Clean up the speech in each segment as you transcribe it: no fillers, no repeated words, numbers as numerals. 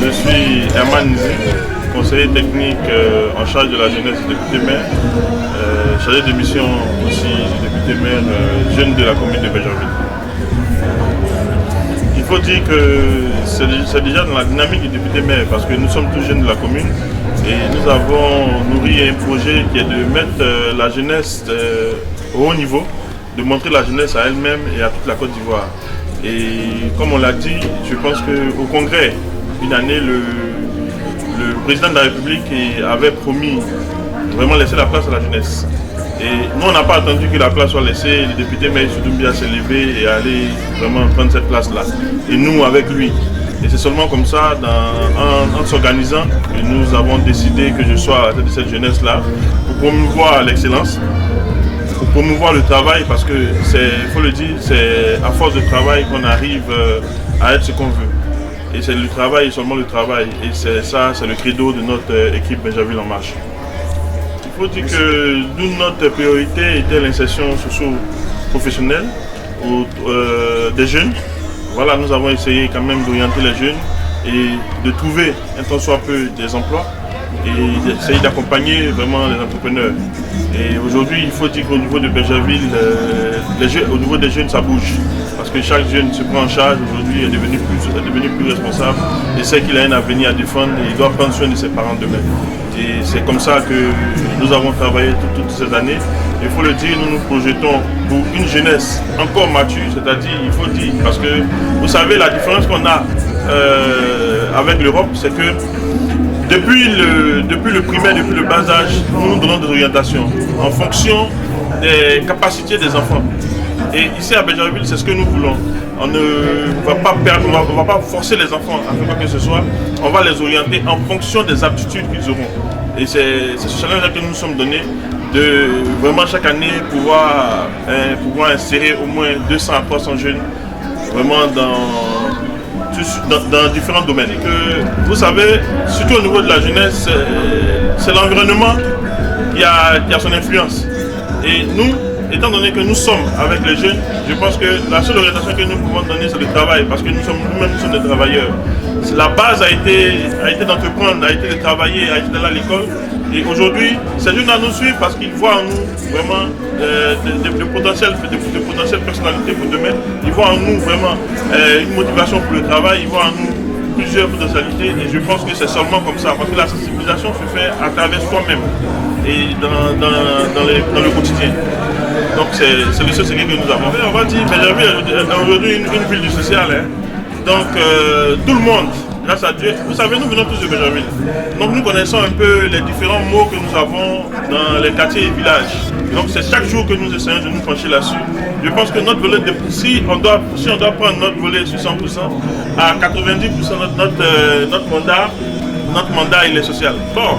Je suis Herman Nizi, conseiller technique en charge de la jeunesse du député maire, chargé de mission aussi du député maire jeune de la commune de Béjarville. Il faut dire que c'est déjà dans la dynamique du député maire parce que nous sommes tous jeunes de la commune et nous avons nourri un projet qui est de mettre la jeunesse au haut niveau, de montrer la jeunesse à elle-même et à toute la Côte d'Ivoire. Et comme on l'a dit, je pense qu'au congrès, une année, le président de la République avait promis vraiment laisser la place à la jeunesse. Et nous, on n'a pas attendu que la place soit laissée, le député Maïs Doumbia s'est levé et aller vraiment prendre cette place-là. Et nous, avec lui. Et c'est seulement comme ça, en s'organisant, que nous avons décidé que je sois à la tête de cette jeunesse-là pour promouvoir l'excellence, pour promouvoir le travail, parce que il faut le dire, c'est à force de travail qu'on arrive à être ce qu'on veut. Et c'est le travail et seulement le travail. Et c'est ça, c'est le credo de notre équipe Béjarville en marche. Il faut dire que notre priorité était l'insertion socio-professionnelle des jeunes. Voilà, nous avons essayé quand même d'orienter les jeunes et de trouver un tant soit peu des emplois et d'essayer d'accompagner vraiment les entrepreneurs. Et aujourd'hui, il faut dire qu'au niveau de Béjarville, au niveau des jeunes, ça bouge. Parce que chaque jeune se prend en charge aujourd'hui, est devenu plus responsable et sait qu'il a un avenir à défendre et il doit prendre soin de ses parents demain. Et c'est comme ça que nous avons travaillé toutes ces années. Il faut le dire, nous nous projetons pour une jeunesse encore mature, c'est-à-dire, il faut dire, parce que vous savez, la différence qu'on a avec l'Europe, c'est que depuis le primaire, depuis le bas âge, nous nous donnons des orientations en fonction des capacités des enfants. Et ici à Béjarville, c'est ce que nous voulons. On ne va pas forcer les enfants à faire quoi que ce soit. On va les orienter en fonction des aptitudes qu'ils auront. Et c'est ce challenge que nous nous sommes donnés de vraiment chaque année pouvoir insérer au moins 200 à 300 jeunes vraiment dans différents domaines. Et que, vous savez, surtout au niveau de la jeunesse, c'est l'environnement qui a son influence. Et nous, étant donné que nous sommes avec les jeunes, je pense que la seule orientation que nous pouvons donner, c'est le travail, parce que nous-mêmes, nous sommes des travailleurs. La base a été d'entreprendre, a été de travailler, a été d'aller à l'école. Et aujourd'hui, ces jeunes-là nous suivent parce qu'ils voient en nous vraiment de potentielles personnalités pour demain. Ils voient en nous vraiment une motivation pour le travail, ils voient en nous plusieurs potentialités. Et je pense que c'est seulement comme ça, parce que la sensibilisation se fait à travers soi-même et dans le quotidien. Donc c'est le seul secret que nous avons. On va dire, Béjarville est aujourd'hui une ville du social. Hein. Donc tout le monde, grâce à Dieu, vous savez, nous venons tous de Béjarville. Donc nous connaissons un peu les différents mots que nous avons dans les quartiers et villages. Donc c'est chaque jour que nous essayons de nous pencher là-dessus. Je pense que notre volet, si on doit prendre notre volet sur 100%, à 90% notre mandat il est social. Bon,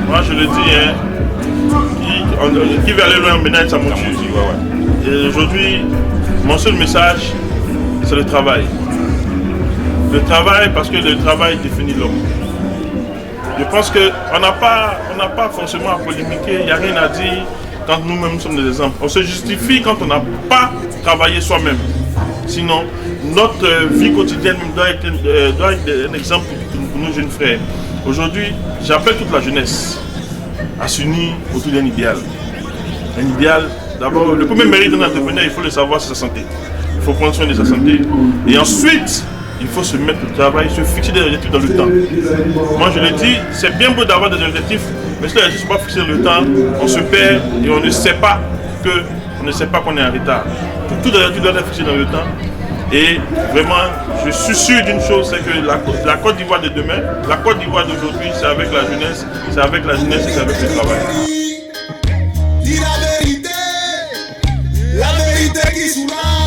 moi je le dis, hein, qui veut aller loin en ménage, ça monte. Et aujourd'hui, mon seul message, c'est le travail. Le travail, parce que le travail définit l'homme. Je pense qu'on n'a pas forcément à polémiquer, il n'y a rien à dire quand nous-mêmes sommes des exemples. On se justifie quand on n'a pas travaillé soi-même. Sinon, notre vie quotidienne doit être un exemple pour nos jeunes frères. Aujourd'hui, j'appelle toute la jeunesse à s'unir autour d'un idéal. Un idéal, d'abord, le premier mérite d'un entrepreneur, il faut le savoir, c'est sa santé. Il faut prendre soin de sa santé. Et ensuite, il faut se mettre au travail, se fixer des objectifs dans le temps. Moi, je le dis, c'est bien beau d'avoir des objectifs, mais si les objectifs ne sont pas fixés dans le temps, on se perd et on ne sait pas qu'on est en retard. Tout objectif doit être fixé dans le temps. Et vraiment, je suis sûr d'une chose, c'est que la Côte d'Ivoire de demain, la Côte d'Ivoire d'aujourd'hui, c'est avec la jeunesse, et c'est avec le travail. Dis la vérité qui soulage.